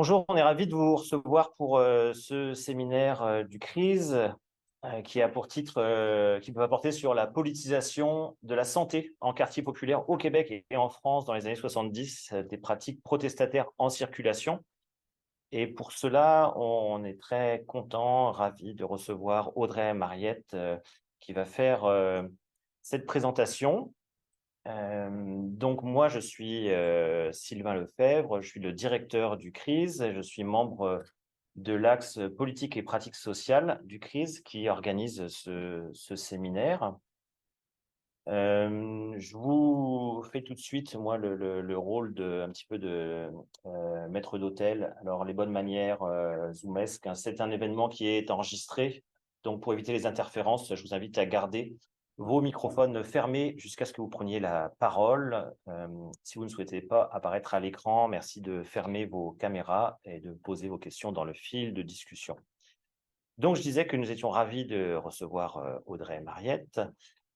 Bonjour, on est ravi de vous recevoir pour ce séminaire du CRISE qui a pour titre, qui va porter sur la politisation de la santé en quartier populaire au Québec et en France dans les années 70, des pratiques protestataires en circulation. Et pour cela, on est très content, ravi de recevoir Audrey Mariette qui va faire cette présentation. Donc moi, je suis Sylvain Lefebvre, je suis le directeur du CRISE, je suis membre de l'axe politique et pratique sociale du CRISE qui organise ce séminaire. Je vous fais tout de suite, moi, le rôle un petit peu de maître d'hôtel. Alors, les bonnes manières zoomesques, hein, c'est un événement qui est enregistré. Donc, pour éviter les interférences, je vous invite à garder vos microphones fermés jusqu'à ce que vous preniez la parole. Si vous ne souhaitez pas apparaître à l'écran, merci de fermer vos caméras et de poser vos questions dans le fil de discussion. Donc, je disais que nous étions ravis de recevoir Audrey Mariette,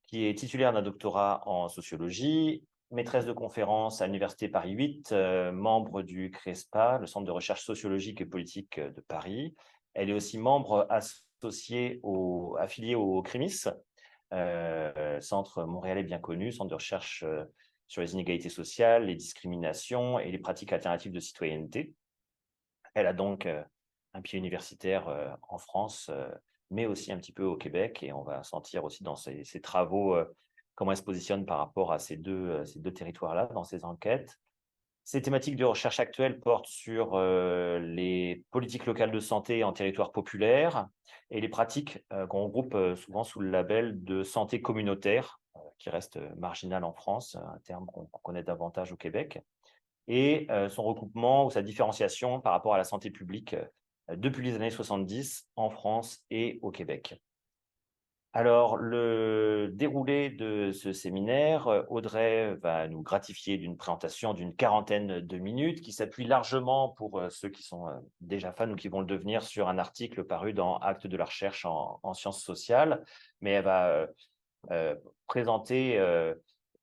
qui est titulaire d'un doctorat en sociologie, maîtresse de conférences à l'Université Paris 8, membre du CRESPA, le Centre de recherche sociologique et politique de Paris. Elle est aussi membre affilié au CRIMIS, centre montréalais bien connu, centre de recherche sur les inégalités sociales, les discriminations et les pratiques alternatives de citoyenneté. Elle a donc un pied universitaire en France, mais aussi un petit peu au Québec. Et on va sentir aussi dans ses travaux comment elle se positionne par rapport à ces deux territoires-là dans ses enquêtes. Ces thématiques de recherche actuelles portent sur les politiques locales de santé en territoire populaire et les pratiques qu'on regroupe souvent sous le label de santé communautaire, qui reste marginal en France, un terme qu'on connaît davantage au Québec, et son recoupement ou sa différenciation par rapport à la santé publique depuis les années 70 en France et au Québec. Alors, le déroulé de ce séminaire, Audrey va nous gratifier d'une présentation d'une quarantaine de minutes qui s'appuie largement, pour ceux qui sont déjà fans ou qui vont le devenir, sur un article paru dans Actes de la recherche en sciences sociales. Mais elle va présenter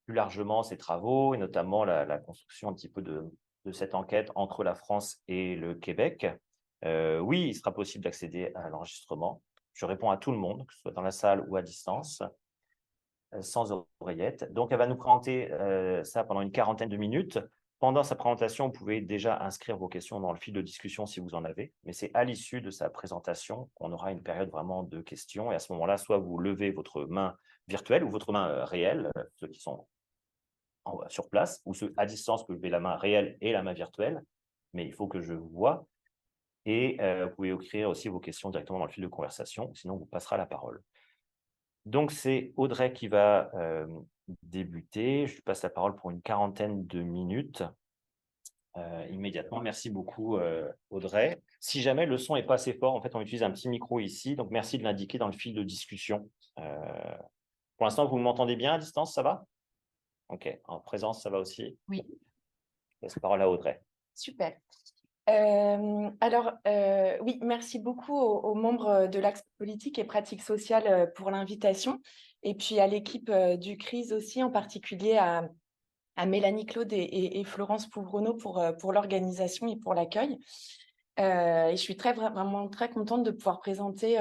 plus largement ses travaux et notamment la construction un petit peu de cette enquête entre la France et le Québec. Oui, il sera possible d'accéder à l'enregistrement. Je réponds à tout le monde, que ce soit dans la salle ou à distance, sans oreillette. Donc, elle va nous présenter ça pendant une quarantaine de minutes. Pendant sa présentation, vous pouvez déjà inscrire vos questions dans le fil de discussion si vous en avez, mais c'est à l'issue de sa présentation qu'on aura une période vraiment de questions. Et à ce moment-là, soit vous levez votre main virtuelle ou votre main réelle, ceux qui sont sur place, ou ceux à distance que levez la main réelle et la main virtuelle, mais il faut que je vous vois. Et vous pouvez écrire aussi vos questions directement dans le fil de conversation, sinon on vous passera la parole. Donc, c'est Audrey qui va débuter. Je lui passe la parole pour une quarantaine de minutes immédiatement. Merci beaucoup, Audrey. Si jamais le son n'est pas assez fort, en fait, on utilise un petit micro ici. Donc, merci de l'indiquer dans le fil de discussion. Pour l'instant, vous m'entendez bien à distance, ça va? OK. En présence, ça va aussi? Oui, Je laisse la parole à Audrey. super. Oui, merci beaucoup aux membres de l'Axe politique et pratique sociale pour l'invitation, et puis à l'équipe du CRISE aussi, en particulier à Mélanie Claude et Florence Pouvreneau pour l'organisation et pour l'accueil. Et je suis vraiment très contente de pouvoir présenter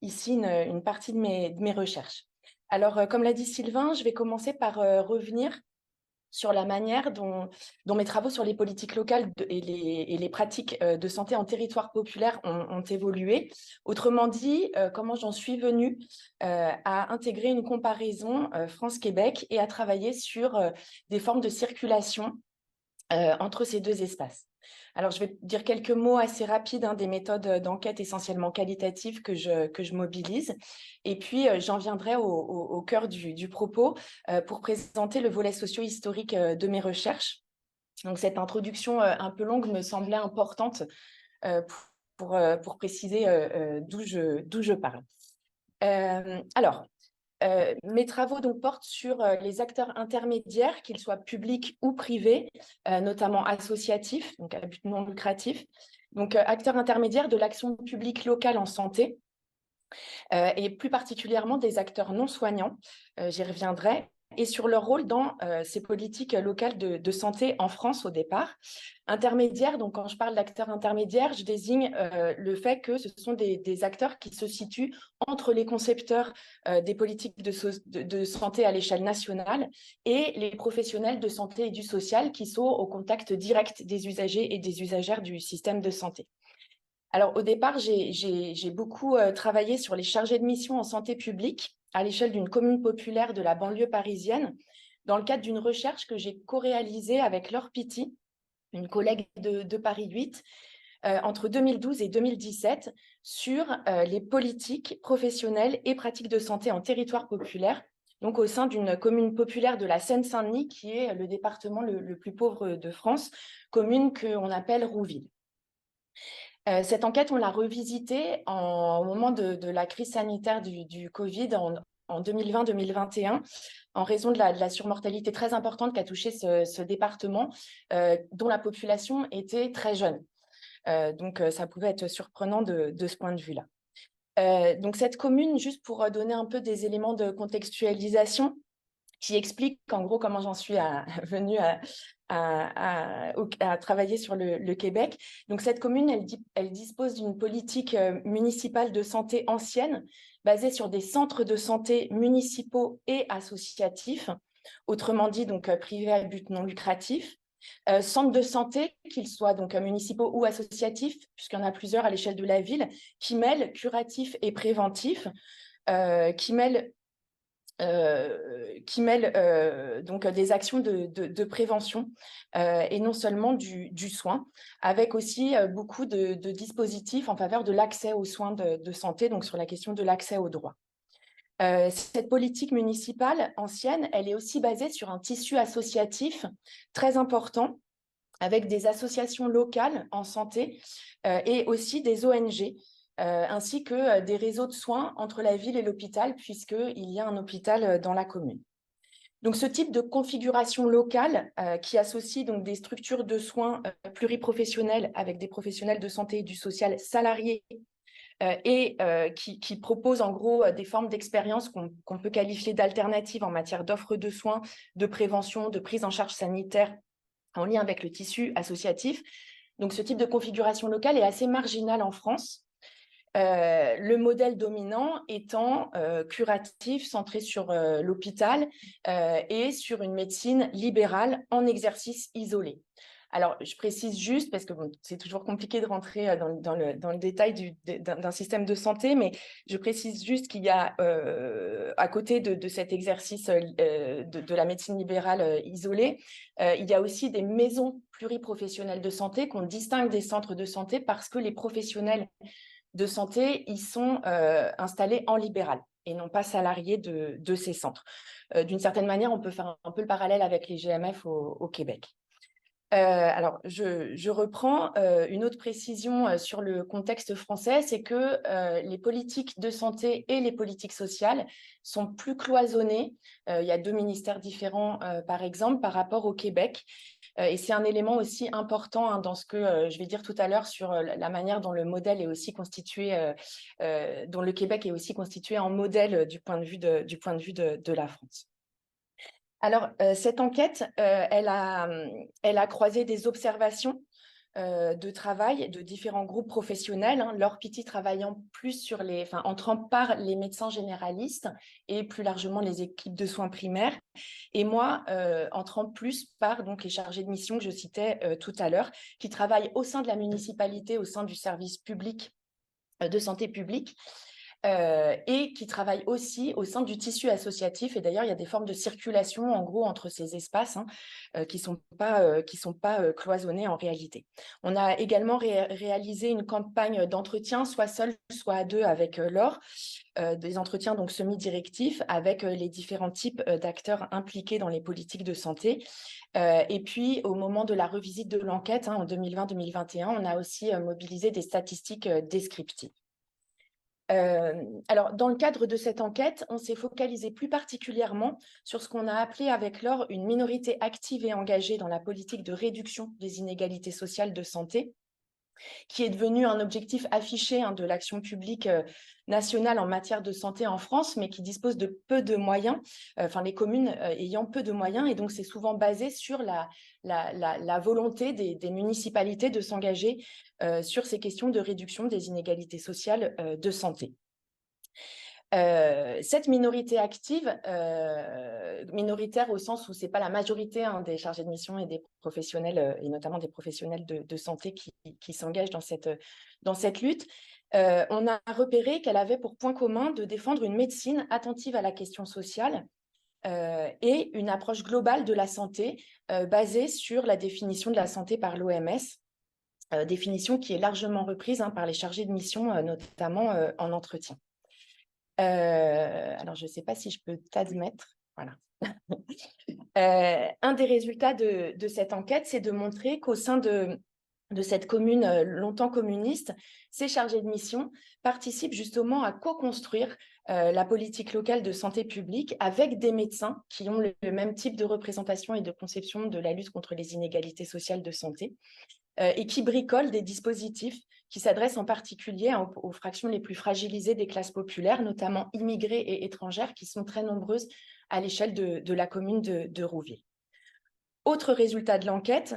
ici une partie de mes recherches. Alors, comme l'a dit Sylvain, je vais commencer par revenir sur la manière dont mes travaux sur les politiques locales et les pratiques de santé en territoire populaire ont évolué. Autrement dit, comment j'en suis venue à intégrer une comparaison France-Québec et à travailler sur des formes de circulation entre ces deux espaces. Alors, je vais dire quelques mots assez rapides des méthodes d'enquête essentiellement qualitatives que je mobilise. Et puis, j'en viendrai au cœur du propos pour présenter le volet socio-historique de mes recherches. Donc, cette introduction un peu longue me semblait importante pour préciser d'où je parle. Alors, mes travaux donc portent sur les acteurs intermédiaires, qu'ils soient publics ou privés, notamment associatifs, donc à but non lucratif. Donc, acteurs intermédiaires de l'action publique locale en santé, et plus particulièrement des acteurs non soignants, j'y reviendrai, et sur leur rôle dans ces politiques locales de santé en France au départ. Intermédiaires, donc quand je parle d'acteurs intermédiaires, je désigne le fait que ce sont des acteurs qui se situent entre les concepteurs des politiques de santé à l'échelle nationale et les professionnels de santé et du social qui sont au contact direct des usagers et des usagères du système de santé. Alors, au départ, j'ai beaucoup travaillé sur les chargés de mission en santé publique à l'échelle d'une commune populaire de la banlieue parisienne, dans le cadre d'une recherche que j'ai co-réalisée avec Laure Pitti, une collègue de Paris 8, entre 2012 et 2017, sur les politiques professionnelles et pratiques de santé en territoire populaire, donc au sein d'une commune populaire de la Seine-Saint-Denis, qui est le département le plus pauvre de France, commune qu'on appelle Rouville. Cette enquête, on l'a revisitée au moment de la crise sanitaire du Covid en 2020-2021, en raison de la surmortalité très importante qu'a touché ce département, dont la population était très jeune. Donc, ça pouvait être surprenant de ce point de vue-là. Donc, cette commune, juste pour donner un peu des éléments de contextualisation, qui explique en gros comment j'en suis venue à travailler sur le Québec. Donc, cette commune, elle dispose d'une politique municipale de santé ancienne, basée sur des centres de santé municipaux et associatifs, autrement dit, donc privés à but non lucratif. Centres de santé, qu'ils soient donc municipaux ou associatifs, puisqu'il y en a plusieurs à l'échelle de la ville, qui mêlent curatif et préventif, qui mêlent donc des actions de prévention et non seulement du soin, avec aussi beaucoup de dispositifs en faveur de l'accès aux soins de santé, donc sur la question de l'accès aux droits. Cette politique municipale ancienne, elle est aussi basée sur un tissu associatif très important, avec des associations locales en santé et aussi des ONG, ainsi que des réseaux de soins entre la ville et l'hôpital, puisqu'il y a un hôpital dans la commune. Donc, ce type de configuration locale qui associe donc des structures de soins pluriprofessionnelles avec des professionnels de santé et du social salariés et qui propose en gros des formes d'expérience qu'on peut qualifier d'alternatives en matière d'offres de soins, de prévention, de prise en charge sanitaire en lien avec le tissu associatif. Donc, ce type de configuration locale est assez marginal en France. Le modèle dominant étant curatif, centré sur l'hôpital et sur une médecine libérale en exercice isolé. Alors, je précise juste, parce que bon, c'est toujours compliqué de rentrer dans le détail d'un système de santé, mais je précise juste qu'il y a, à côté de cet exercice de la médecine libérale isolée, il y a aussi des maisons pluriprofessionnelles de santé qu'on distingue des centres de santé parce que les professionnels de santé, ils sont installés en libéral et non pas salariés de ces centres. D'une certaine manière, on peut faire un peu le parallèle avec les GMF au Québec. Alors, je reprends une autre précision sur le contexte français, c'est que les politiques de santé et les politiques sociales sont plus cloisonnées. Il y a 2 ministères différents, par exemple, par rapport au Québec. Et c'est un élément aussi important dans ce que je vais dire tout à l'heure sur la manière dont le modèle est aussi constitué, dont le Québec est aussi constitué en modèle du point de vue de la France. Alors, cette enquête, elle a croisé des observations de travail de différents groupes professionnels, Laure Pitti travaillant plus sur entrant par les médecins généralistes et plus largement les équipes de soins primaires, et moi entrant plus par donc les chargés de mission que je citais tout à l'heure, qui travaillent au sein de la municipalité, au sein du service public de santé publique, et qui travaillent aussi au sein du tissu associatif. Et d'ailleurs, il y a des formes de circulation, en gros, entre ces espaces qui sont pas cloisonnés en réalité. On a également réalisé une campagne d'entretien, soit seul, soit à deux avec Laure, des entretiens donc semi-directifs avec les différents types d'acteurs impliqués dans les politiques de santé. Et puis, au moment de la revisite de l'enquête, en 2020-2021, on a aussi mobilisé des statistiques descriptives. Alors, dans le cadre de cette enquête, on s'est focalisé plus particulièrement sur ce qu'on a appelé avec Laure une minorité active et engagée dans la politique de réduction des inégalités sociales de santé. qui est devenu un objectif affiché de l'action publique nationale en matière de santé en France, mais qui dispose de peu de moyens, enfin les communes ayant peu de moyens, et donc c'est souvent basé sur la volonté des municipalités de s'engager sur ces questions de réduction des inégalités sociales de santé. Cette minorité active, minoritaire au sens où ce n'est pas la majorité des chargés de mission et des professionnels, et notamment des professionnels de santé qui s'engagent dans cette lutte, on a repéré qu'elle avait pour point commun de défendre une médecine attentive à la question sociale et une approche globale de la santé basée sur la définition de la santé par l'OMS, définition qui est largement reprise par les chargés de mission, notamment en entretien. Alors, je ne sais pas si je peux t'admettre. Voilà. Un des résultats de cette enquête, c'est de montrer qu'au sein de cette commune longtemps communiste, ces chargés de mission participent justement à co-construire la politique locale de santé publique avec des médecins qui ont le même type de représentation et de conception de la lutte contre les inégalités sociales de santé, et qui bricolent des dispositifs qui s'adressent en particulier aux fractions les plus fragilisées des classes populaires, notamment immigrées et étrangères, qui sont très nombreuses à l'échelle de la commune de Rouville. Autre résultat de l'enquête,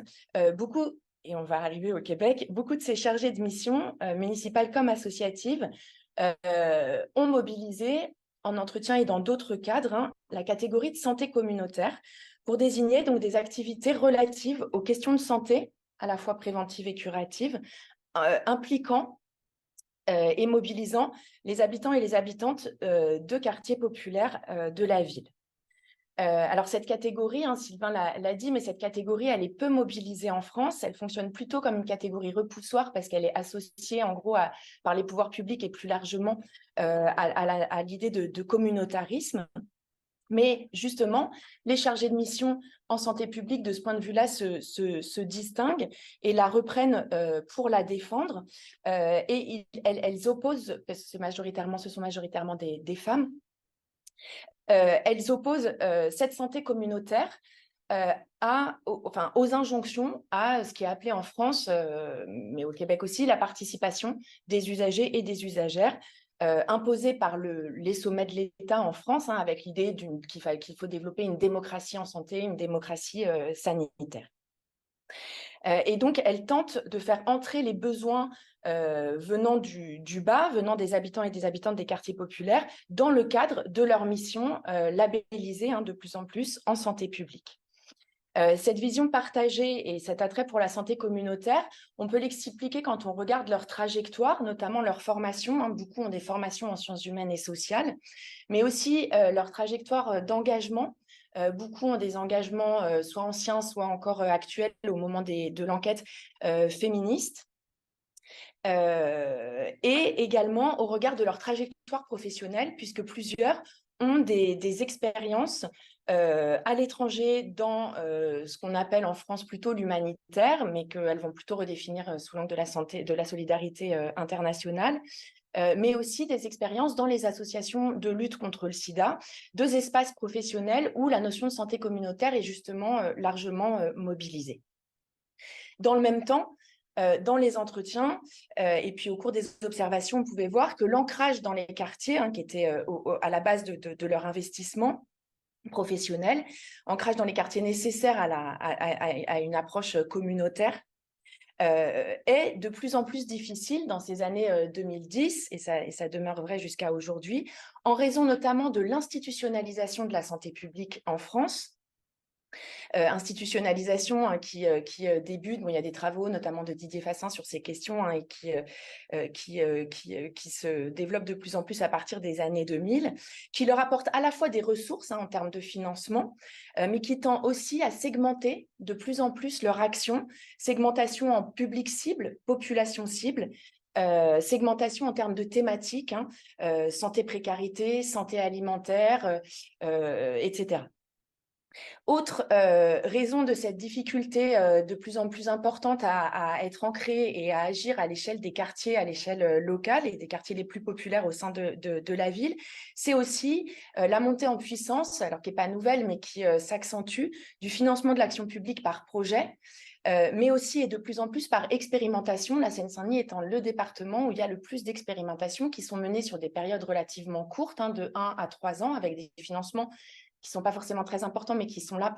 beaucoup, et on va arriver au Québec, beaucoup de ces chargés de mission, municipales comme associatives, ont mobilisé en entretien et dans d'autres cadres la catégorie de santé communautaire pour désigner donc des activités relatives aux questions de santé, à la fois préventives et curatives, impliquant et mobilisant les habitants et les habitantes de quartiers populaires de la ville. Alors cette catégorie, Sylvain l'a dit, mais cette catégorie, elle est peu mobilisée en France. Elle fonctionne plutôt comme une catégorie repoussoire parce qu'elle est associée en gros par les pouvoirs publics et plus largement à l'idée de communautarisme. Mais justement, les chargés de mission en santé publique, de ce point de vue-là, se distinguent et la reprennent pour la défendre. Et elles opposent, parce que ce sont majoritairement des femmes, elles opposent cette santé communautaire aux injonctions à ce qui est appelé en France, mais au Québec aussi, la participation des usagers et des usagères, imposée par les sommets de l'État en France, avec l'idée qu'il faut développer une démocratie en santé, une démocratie sanitaire. Et donc, elle tente de faire entrer les besoins venant du bas, venant des habitants et des habitantes des quartiers populaires, dans le cadre de leur mission labellisée de plus en plus en santé publique. Cette vision partagée et cet attrait pour la santé communautaire, on peut l'expliquer quand on regarde leur trajectoire, notamment leur formation. Beaucoup ont des formations en sciences humaines et sociales, mais aussi leur trajectoire d'engagement. Beaucoup ont des engagements soit anciens, soit encore actuels au moment de l'enquête féministe. Et également au regard de leur trajectoire professionnelle, puisque plusieurs ont des expériences à l'étranger dans ce qu'on appelle en France plutôt l'humanitaire, mais qu'elles vont plutôt redéfinir sous l'angle de la santé, de la solidarité internationale, mais aussi des expériences dans les associations de lutte contre le sida, deux espaces professionnels où la notion de santé communautaire est justement largement mobilisée. Dans le même temps, dans les entretiens et puis au cours des observations, on pouvait voir que l'ancrage dans les quartiers, qui était à la base de leur investissement professionnel, ancrage dans les quartiers nécessaires à une approche communautaire, est de plus en plus difficile dans ces années 2010, et ça demeure vrai jusqu'à aujourd'hui, en raison notamment de l'institutionnalisation de la santé publique en France. Institutionnalisation qui débute. Il y a des travaux notamment de Didier Fassin sur ces questions et qui se développent de plus en plus à partir des années 2000, qui leur apporte à la fois des ressources en termes de financement, mais qui tend aussi à segmenter de plus en plus leur action, segmentation en public cible, population cible, segmentation en termes de thématiques, santé précarité, santé alimentaire, etc. Autre raison de cette difficulté de plus en plus importante à être ancrée et à agir à l'échelle des quartiers, à l'échelle locale et des quartiers les plus populaires au sein de la ville, c'est aussi la montée en puissance, alors qui n'est pas nouvelle, mais qui s'accentue, du financement de l'action publique par projet, mais aussi et de plus en plus par expérimentation, la Seine-Saint-Denis étant le département où il y a le plus d'expérimentations qui sont menées sur des périodes relativement courtes, hein, de 1 à 3 ans, avec des financements qui ne sont pas forcément très importants, mais qui sont là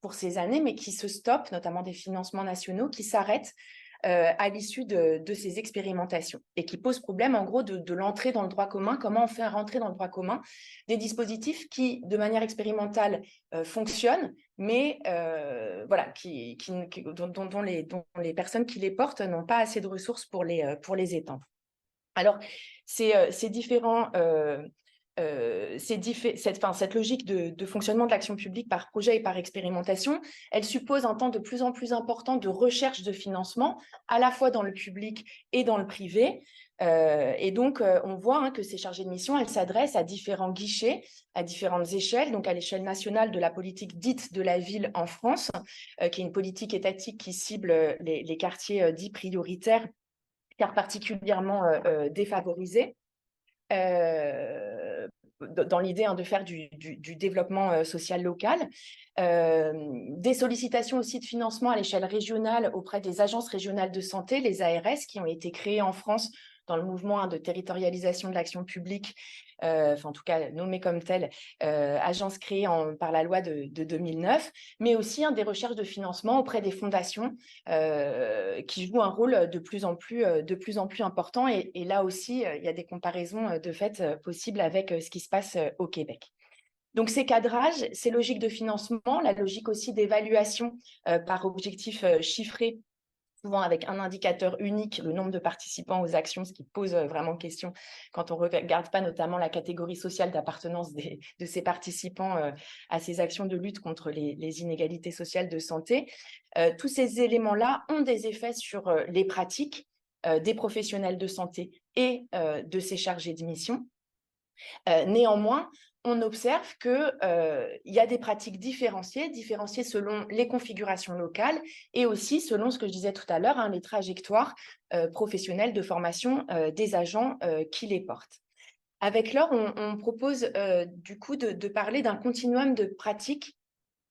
pour ces années, mais qui se stoppent, notamment des financements nationaux, qui s'arrêtent à l'issue de ces expérimentations et qui posent problème en gros de l'entrée dans le droit commun. Comment on fait rentrer dans le droit commun des dispositifs qui, de manière expérimentale, fonctionnent, mais voilà, dont les personnes qui les portent n'ont pas assez de ressources pour les étendre. Alors, ces différents cette logique de fonctionnement de l'action publique par projet et par expérimentation, elle suppose un temps de plus en plus important de recherche de financement, à la fois dans le public et dans le privé. Et donc, on voit hein, que ces chargées de mission, elles s'adressent à différents guichets, à différentes échelles, donc à l'échelle nationale de la politique dite de la ville en France, qui est une politique étatique qui cible les quartiers dits prioritaires, car particulièrement défavorisés. Dans l'idée hein, de faire du développement social local, des sollicitations aussi de financement à l'échelle régionale auprès des agences régionales de santé, les ARS, qui ont été créées en France dans le mouvement hein, de territorialisation de l'action publique, enfin en tout cas nommée comme telle, agence créée par la loi de 2009, mais aussi hein, des recherches de financement auprès des fondations qui jouent un rôle de plus en plus important. Et là aussi, il y a des comparaisons de fait possibles avec ce qui se passe au Québec. Donc, ces cadrages, ces logiques de financement, la logique aussi d'évaluation par objectif chiffré, souvent avec un indicateur unique, le nombre de participants aux actions, ce qui pose vraiment question quand on ne regarde pas notamment la catégorie sociale d'appartenance de ces participants à ces actions de lutte contre les inégalités sociales de santé. Tous ces éléments-là ont des effets sur les pratiques des professionnels de santé et de ces chargés de mission. Néanmoins, on observe qu'il y a des pratiques différenciées selon les configurations locales et aussi selon ce que je disais tout à l'heure, hein, les trajectoires professionnelles de formation des agents qui les portent. Avec Laure, on propose du coup de parler d'un continuum de pratiques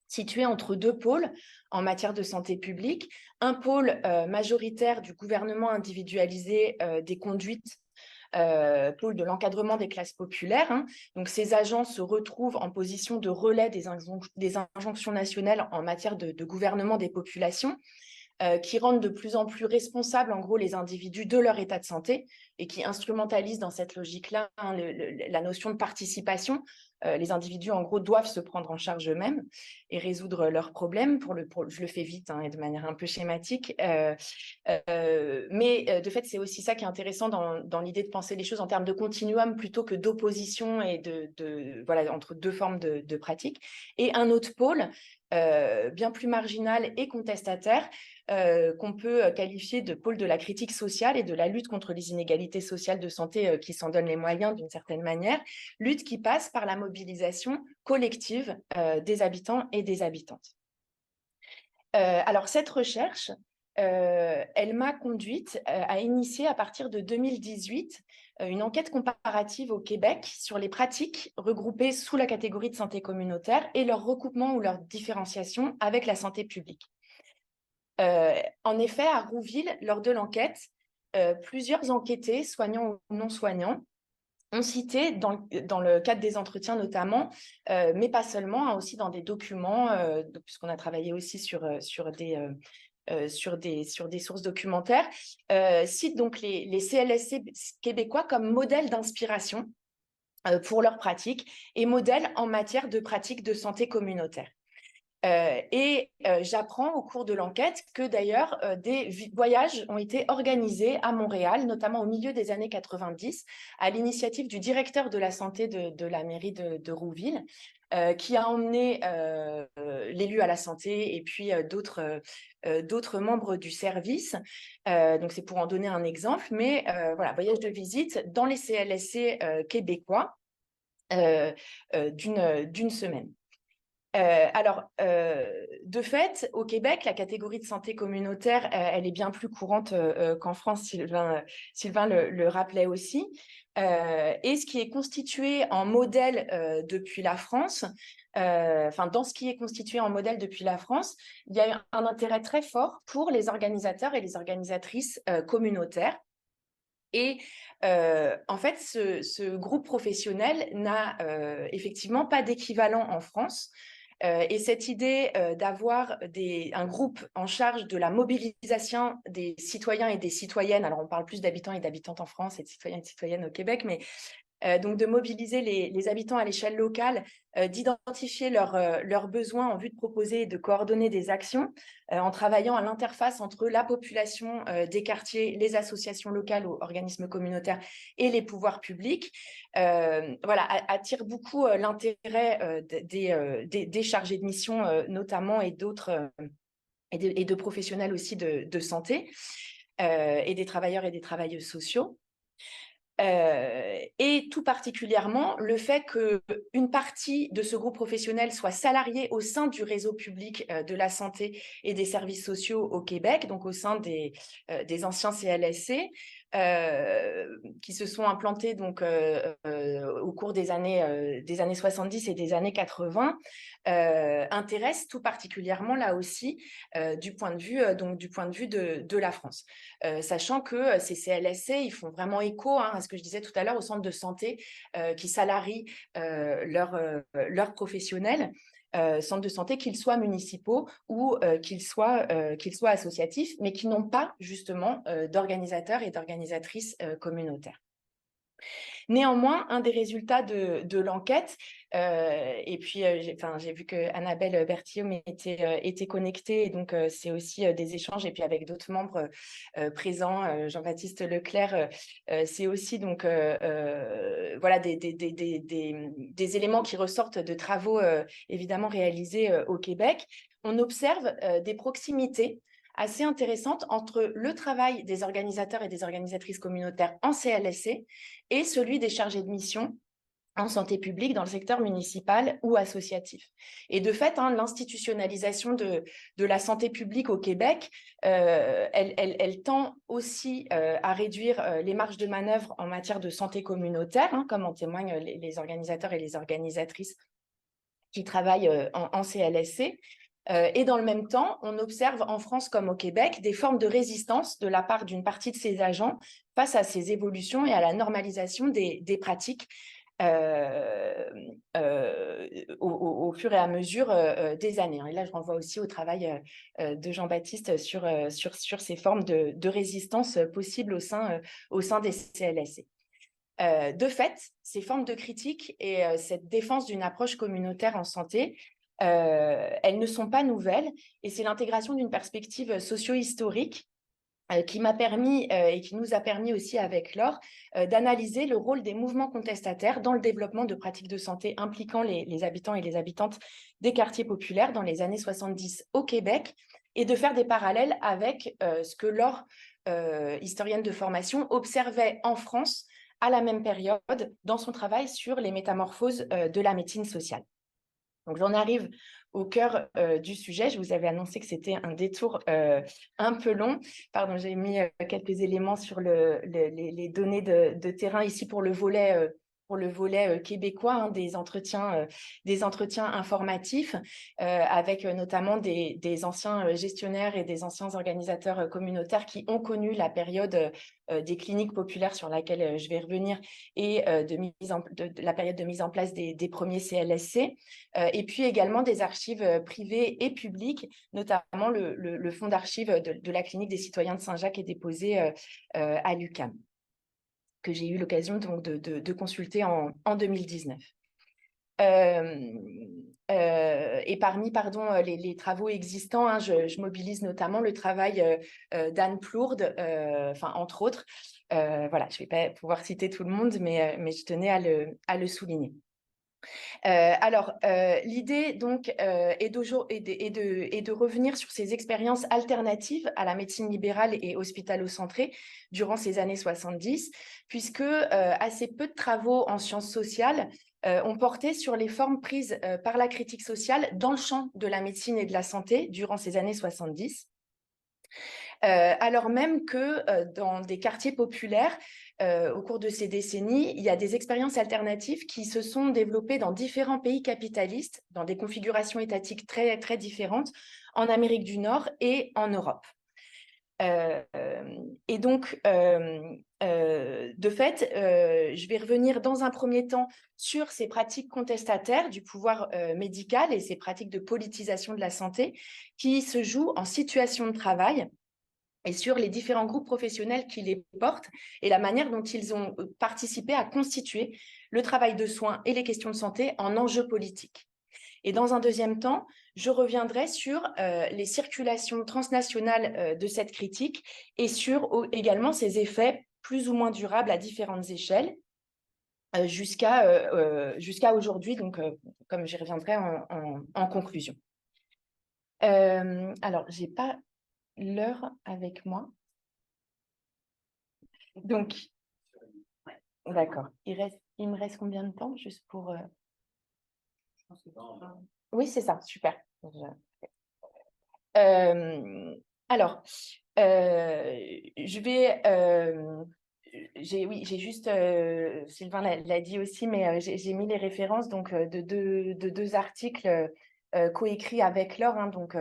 situé entre deux pôles en matière de santé publique. Un pôle majoritaire du gouvernement individualisé des conduites, pôle de l'encadrement des classes populaires. Hein. Donc, ces agents se retrouvent en position de relais des injonctions nationales en matière de gouvernement des populations, qui rendent de plus en plus responsables, en gros, les individus de leur état de santé et qui instrumentalisent dans cette logique-là hein, la notion de participation. Les individus, en gros, doivent se prendre en charge eux-mêmes et résoudre leurs problèmes. Je le fais vite hein, et de manière un peu schématique. Mais de fait, c'est aussi ça qui est intéressant dans l'idée de penser les choses en termes de continuum plutôt que d'opposition et voilà, entre deux formes de pratiques. Et un autre pôle, bien plus marginal et contestataire, qu'on peut qualifier de pôle de la critique sociale et de la lutte contre les inégalités sociales de santé qui s'en donnent les moyens d'une certaine manière, lutte qui passe par la mobilisation collective des habitants et des habitantes. Alors, cette recherche, elle m'a conduite à initier à partir de 2018 une enquête comparative au Québec sur les pratiques regroupées sous la catégorie de santé communautaire et leur recoupement ou leur différenciation avec la santé publique. En effet, à Rouville, lors de l'enquête, plusieurs enquêtés, soignants ou non soignants, ont cité, dans le cadre des entretiens notamment, mais pas seulement, hein, aussi dans des documents, puisqu'on a travaillé aussi sur des sources documentaires, citent donc les CLSC québécois comme modèle d'inspiration pour leurs pratiques et modèle en matière de pratiques de santé communautaire. J'apprends au cours de l'enquête que d'ailleurs des voyages ont été organisés à Montréal, notamment au milieu des années 90, à l'initiative du directeur de la santé de la mairie de Rouville, qui a emmené l'élu à la santé et puis d'autres membres du service. Donc c'est pour en donner un exemple, mais voilà, voyage de visite dans les CLSC québécois d'une semaine. De fait, au Québec, la catégorie de santé communautaire, elle est bien plus courante qu'en France, Sylvain le rappelait aussi. Et ce qui est constitué en modèle depuis la France, dans ce qui est constitué en modèle depuis la France, il y a un intérêt très fort pour les organisateurs et les organisatrices communautaires. Et en fait, ce groupe professionnel n'a effectivement pas d'équivalent en France. Et cette idée d'avoir un groupe en charge de la mobilisation des citoyens et des citoyennes, alors on parle plus d'habitants et d'habitantes en France et de citoyens et de citoyennes au Québec, mais donc de mobiliser les habitants à l'échelle locale, d'identifier leurs besoins en vue de proposer et de coordonner des actions en travaillant à l'interface entre la population des quartiers, les associations locales ou organismes communautaires et les pouvoirs publics, attire beaucoup l'intérêt des chargés de mission notamment et d'autres et de professionnels aussi de santé et des travailleurs et des travailleuses sociaux. Et tout particulièrement le fait qu'une partie de ce groupe professionnel soit salariée au sein du réseau public de la santé et des services sociaux au Québec, donc au sein des anciens CLSC, qui se sont implantés donc, au cours des années 70 et des années 80, intéresse tout particulièrement là aussi du point de vue de la France. Sachant que ces CLSC, ils font vraiment écho à ce que je disais tout à l'heure, aux centres de santé qui salarient leurs professionnels, centres de santé, qu'ils soient municipaux ou qu'ils soient associatifs, mais qui n'ont pas justement d'organisateurs et d'organisatrices communautaires. Néanmoins, un des résultats de l'enquête, et puis j'ai vu que Annabelle Bertillaume était connectée, et donc c'est aussi des échanges, et puis avec d'autres membres présents, Jean-Baptiste Leclerc, c'est aussi donc voilà des éléments qui ressortent de travaux évidemment réalisés au Québec. On observe des proximités assez intéressante entre le travail des organisateurs et des organisatrices communautaires en CLSC et celui des chargés de mission en santé publique dans le secteur municipal ou associatif. Et de fait, l'institutionnalisation de la santé publique au Québec, elle tend aussi à réduire les marges de manœuvre en matière de santé communautaire, comme en témoignent les organisateurs et les organisatrices qui travaillent en CLSC. Et dans le même temps, on observe en France comme au Québec des formes de résistance de la part d'une partie de ces agents face à ces évolutions et à la normalisation des pratiques au fur et à mesure des années. Et là, je renvoie aussi au travail de Jean-Baptiste sur ces formes de résistance possibles au sein des CLSC. De fait, ces formes de critique et cette défense d'une approche communautaire en santé, elles ne sont pas nouvelles, et c'est l'intégration d'une perspective socio-historique qui m'a permis et qui nous a permis aussi avec Laure d'analyser le rôle des mouvements contestataires dans le développement de pratiques de santé impliquant les habitants et les habitantes des quartiers populaires dans les années 70 au Québec, et de faire des parallèles avec ce que Laure, historienne de formation, observait en France à la même période dans son travail sur les métamorphoses de la médecine sociale. Donc, j'en arrive au cœur du sujet. Je vous avais annoncé que c'était un détour un peu long. Pardon, j'ai mis quelques éléments sur les données de terrain ici pour le volet québécois, des entretiens informatifs avec notamment des anciens gestionnaires et des anciens organisateurs communautaires qui ont connu la période des cliniques populaires sur laquelle je vais revenir, et de la période de mise en place des premiers CLSC, et puis également des archives privées et publiques, notamment le fonds d'archives de la clinique des citoyens de Saint-Jacques est déposé à l'UQAM, que j'ai eu l'occasion donc de consulter en 2019. Et parmi les travaux existants, je mobilise notamment le travail d'Anne Plourde, entre autres. Voilà, je ne vais pas pouvoir citer tout le monde, mais je tenais à le souligner. L'idée donc est de revenir sur ces expériences alternatives à la médecine libérale et hospitalo-centrée durant ces années 70, puisque assez peu de travaux en sciences sociales ont porté sur les formes prises par la critique sociale dans le champ de la médecine et de la santé durant ces années 70. Alors même que dans des quartiers populaires, au cours de ces décennies, il y a des expériences alternatives qui se sont développées dans différents pays capitalistes, dans des configurations étatiques très, très différentes, en Amérique du Nord et en Europe. Et donc, de fait, je vais revenir dans un premier temps sur ces pratiques contestataires du pouvoir médical et ces pratiques de politisation de la santé qui se jouent en situation de travail et sur les différents groupes professionnels qui les portent et la manière dont ils ont participé à constituer le travail de soins et les questions de santé en enjeux politiques. Et dans un deuxième temps, je reviendrai sur les circulations transnationales de cette critique et sur également ses effets plus ou moins durables à différentes échelles jusqu'à aujourd'hui, donc comme j'y reviendrai en conclusion. Alors, je n'ai pas l'heure avec moi. Donc, d'accord. Il me reste combien de temps juste pour... Oui, c'est ça, super. Alors, je vais... j'ai juste, Sylvain l'a dit aussi, mais j'ai mis les références donc, de deux articles coécrits avec Laure, hein, donc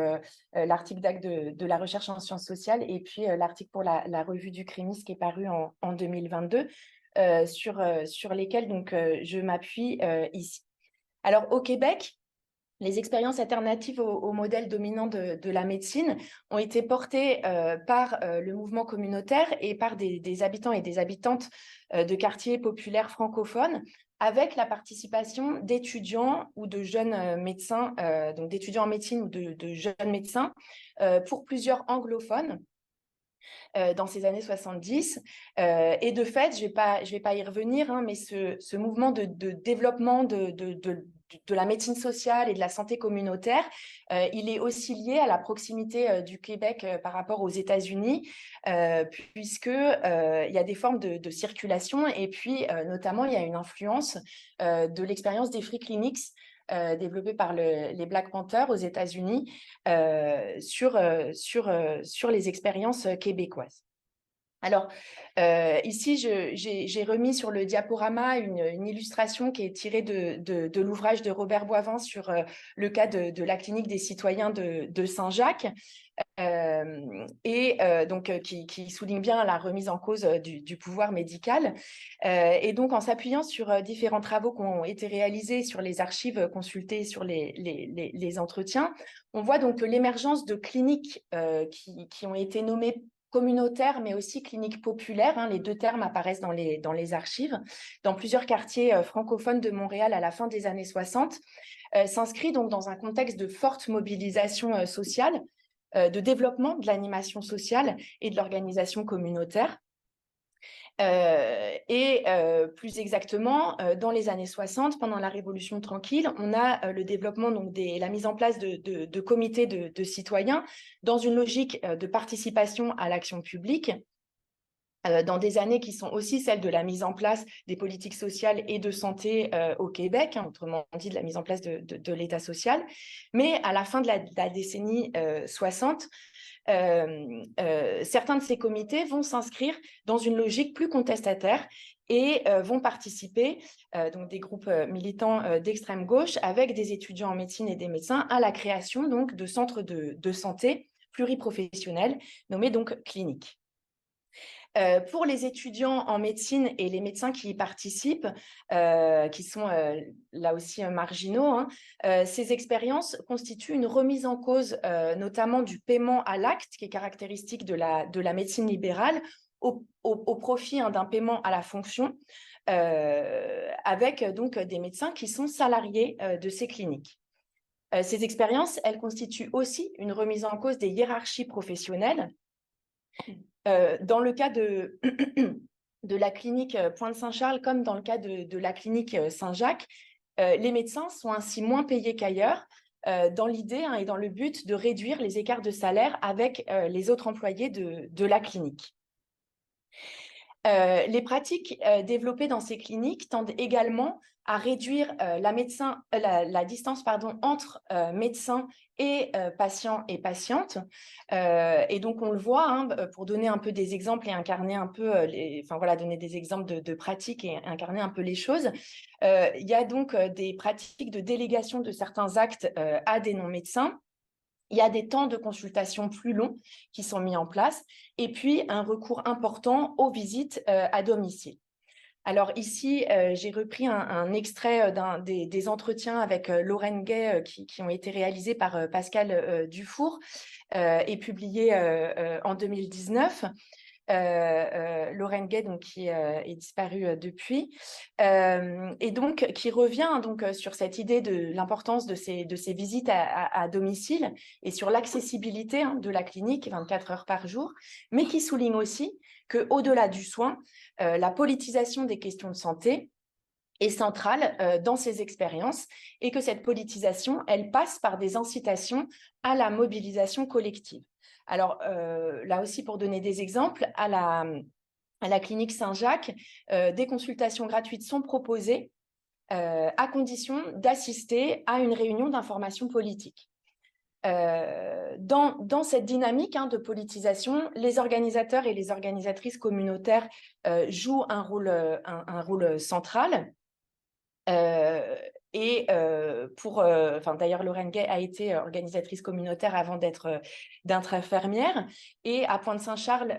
l'article d'acte de la recherche en sciences sociales et puis l'article pour la revue du CRIMIS qui est paru en 2022, sur lesquels donc, je m'appuie ici. Alors, au Québec, les expériences alternatives au modèle dominant de la médecine ont été portées par le mouvement communautaire et par des habitants et des habitantes de quartiers populaires francophones, avec la participation d'étudiants ou de jeunes médecins, donc d'étudiants en médecine ou de jeunes médecins, pour plusieurs anglophones. Dans ces années 70. Et de fait, je vais pas y revenir, hein, mais ce mouvement de développement de la médecine sociale et de la santé communautaire, il est aussi lié à la proximité du Québec par rapport aux États-Unis, puisque il y a des formes de circulation et puis notamment il y a une influence de l'expérience des free clinics développée par les Black Panthers aux États-Unis sur les expériences québécoises. Alors, ici, j'ai remis sur le diaporama une illustration qui est tirée de l'ouvrage de Robert Boivin sur le cas de la clinique des citoyens de Saint-Jacques, donc qui souligne bien la remise en cause du pouvoir médical. Et donc, en s'appuyant sur différents travaux qui ont été réalisés sur les archives consultées, sur les entretiens, on voit donc que l'émergence de cliniques qui ont été nommées communautaire, mais aussi clinique populaire, hein, les deux termes apparaissent dans les archives, dans plusieurs quartiers francophones de Montréal à la fin des années 60, s'inscrit donc dans un contexte de forte mobilisation sociale, de développement de l'animation sociale et de l'organisation communautaire. Plus exactement, dans les années 60, pendant la Révolution tranquille, on a le développement, donc la mise en place de comités de citoyens dans une logique de participation à l'action publique, dans des années qui sont aussi celles de la mise en place des politiques sociales et de santé au Québec, hein, autrement dit de la mise en place de l'État social. Mais à la fin de la décennie 60, certains de ces comités vont s'inscrire dans une logique plus contestataire et vont participer, donc des groupes militants d'extrême gauche, avec des étudiants en médecine et des médecins, à la création donc, de centres de santé pluriprofessionnels, nommés donc cliniques. Pour les étudiants en médecine et les médecins qui y participent, qui sont là aussi marginaux, hein, ces expériences constituent une remise en cause notamment du paiement à l'acte, qui est caractéristique de la médecine libérale, au profit hein, d'un paiement à la fonction, avec donc des médecins qui sont salariés de ces cliniques. Ces expériences, elles constituent aussi une remise en cause des hiérarchies professionnelles. Dans le cas de la clinique Pointe-Saint-Charles, comme dans le cas de la clinique Saint-Jacques, les médecins sont ainsi moins payés qu'ailleurs, dans l'idée hein, et dans le but de réduire les écarts de salaire avec les autres employés de la clinique. Les pratiques développées dans ces cliniques tendent également à réduire la distance entre médecins et patients et patientes. Et donc, on le voit, hein, pour donner un peu des exemples et incarner un peu, donner des exemples de pratiques et incarner un peu les choses. Il y a donc des pratiques de délégation de certains actes à des non-médecins. Il y a des temps de consultation plus longs qui sont mis en place et puis un recours important aux visites à domicile. Alors ici, j'ai repris un extrait des entretiens avec Lorraine Gay qui ont été réalisés par Pascal Dufour et publiés en 2019. Lorraine Gay, donc, qui est disparue depuis, et donc qui revient donc, sur cette idée de l'importance de ces visites à domicile et sur l'accessibilité de la clinique 24 heures par jour, mais qui souligne aussi qu'au-delà du soin, la politisation des questions de santé est centrale dans ces expériences et que cette politisation, elle passe par des incitations à la mobilisation collective. Alors, là aussi, pour donner des exemples, à la clinique Saint-Jacques, des consultations gratuites sont proposées à condition d'assister à une réunion d'information politique. Dans cette dynamique de politisation, les organisateurs et les organisatrices communautaires jouent un rôle central. D'ailleurs, Lorraine Gay a été organisatrice communautaire avant d'être infirmière. Et à Pointe-Saint-Charles,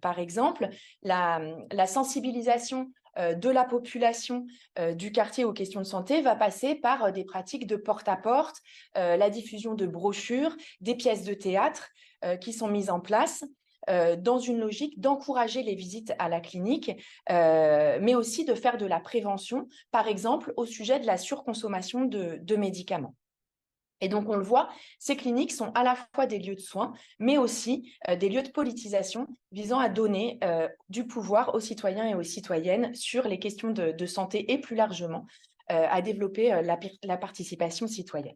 par exemple, la sensibilisation de la population du quartier aux questions de santé va passer par des pratiques de porte-à-porte, la diffusion de brochures, des pièces de théâtre qui sont mises en place dans une logique d'encourager les visites à la clinique, mais aussi de faire de la prévention, par exemple au sujet de la surconsommation de médicaments. Et donc, on le voit, ces cliniques sont à la fois des lieux de soins, mais aussi des lieux de politisation visant à donner du pouvoir aux citoyens et aux citoyennes sur les questions de santé et plus largement à développer la participation citoyenne.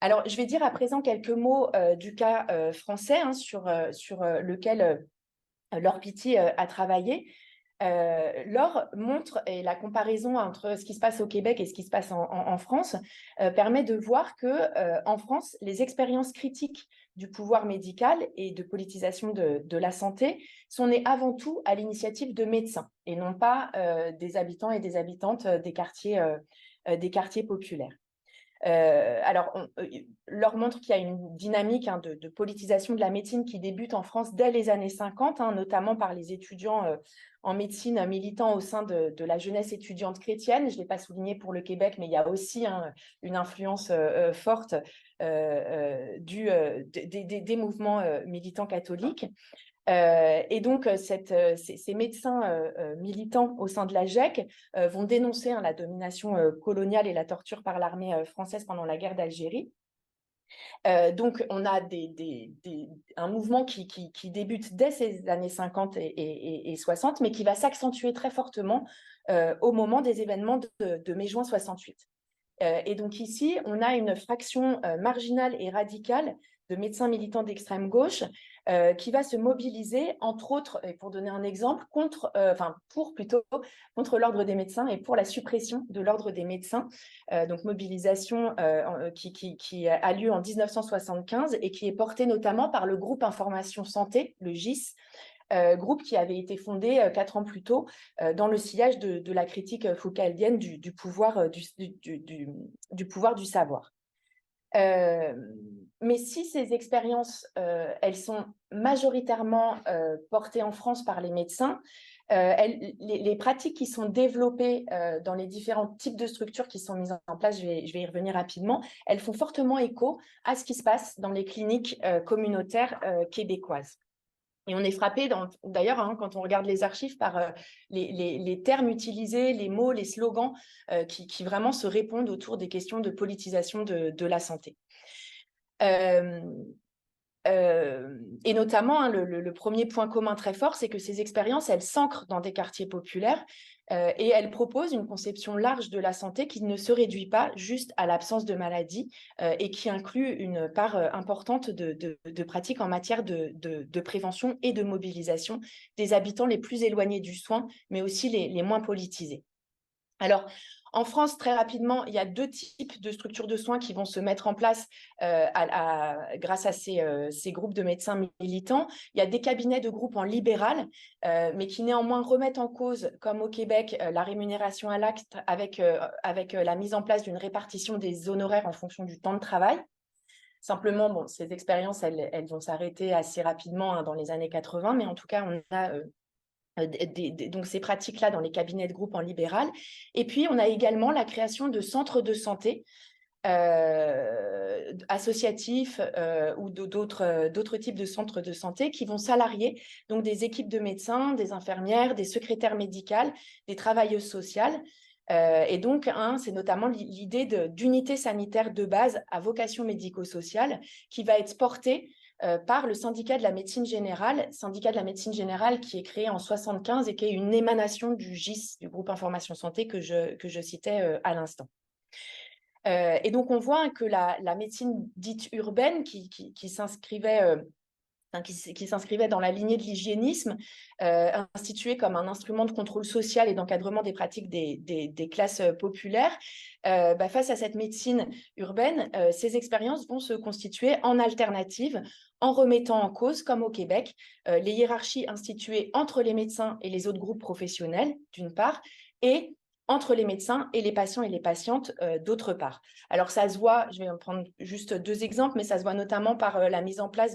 Alors, je vais dire à présent quelques mots du cas français sur lequel Laure Pitti a travaillé. Laure montre, et la comparaison entre ce qui se passe au Québec et ce qui se passe en France permet de voir qu'en France, les expériences critiques du pouvoir médical et de politisation de la santé sont nées avant tout à l'initiative de médecins et non pas des habitants et des habitantes des quartiers populaires. Laure montre qu'il y a une dynamique de politisation de la médecine qui débute en France dès les années 50, notamment par les étudiants en médecine militants au sein de la jeunesse étudiante chrétienne. Je ne l'ai pas souligné pour le Québec, mais il y a aussi une influence forte des mouvements militants catholiques. Et donc, ces médecins militants au sein de la GEC vont dénoncer la domination coloniale et la torture par l'armée française pendant la guerre d'Algérie. Donc, on a un mouvement qui débute dès ces années 50 et 60, mais qui va s'accentuer très fortement au moment des événements de mai-juin 68. Et donc ici, on a une fraction marginale et radicale de médecins militants d'extrême gauche qui va se mobiliser, entre autres, et pour donner un exemple, contre l'ordre des médecins et pour la suppression de l'ordre des médecins. Donc mobilisation qui a lieu en 1975 et qui est portée notamment par le groupe Information Santé, le GIS, groupe qui avait été fondé 4 ans plus tôt dans le sillage de la critique foucauldienne du pouvoir du pouvoir du savoir. Mais si ces expériences, elles sont majoritairement portées en France par les médecins, les pratiques qui sont développées dans les différents types de structures qui sont mises en place, je vais y revenir rapidement, elles font fortement écho à ce qui se passe dans les cliniques communautaires québécoises. Et on est frappé, d'ailleurs, quand on regarde les archives, par les termes utilisés, les mots, les slogans qui vraiment se répondent autour des questions de politisation de la santé. Et notamment, hein, le premier point commun très fort, c'est que ces expériences, elles s'ancrent dans des quartiers populaires et elles proposent une conception large de la santé qui ne se réduit pas juste à l'absence de maladie et qui inclut une part importante de pratiques en matière de prévention et de mobilisation des habitants les plus éloignés du soin, mais aussi les moins politisés. Alors, en France, très rapidement, il y a 2 types de structures de soins qui vont se mettre en place grâce à ces groupes de médecins militants. Il y a des cabinets de groupe en libéral, mais qui néanmoins remettent en cause, comme au Québec, la rémunération à l'acte avec la mise en place d'une répartition des honoraires en fonction du temps de travail. Simplement, bon, ces expériences, elles vont s'arrêter assez rapidement hein, dans les années 80, mais en tout cas, on a donc ces pratiques-là dans les cabinets de groupe en libéral. Et puis, on a également la création de centres de santé associatifs ou d'autres types de centres de santé qui vont salarier donc des équipes de médecins, des infirmières, des secrétaires médicales, des travailleuses sociales. Et donc, c'est notamment l'idée d'unité sanitaire de base à vocation médico-sociale qui va être portée par le syndicat de la médecine générale qui est créé en 75 et qui est une émanation du GIS, du groupe Information Santé que je citais à l'instant. Et donc, on voit que la médecine dite urbaine qui s'inscrivait dans la lignée de l'hygiénisme, instituée comme un instrument de contrôle social et d'encadrement des pratiques des classes populaires, face à cette médecine urbaine, ces expériences vont se constituer en alternative, en remettant en cause, comme au Québec, les hiérarchies instituées entre les médecins et les autres groupes professionnels, d'une part, et entre les médecins et les patients et les patientes, d'autre part. Alors, ça se voit, je vais en prendre juste 2 exemples, mais ça se voit notamment par la mise en place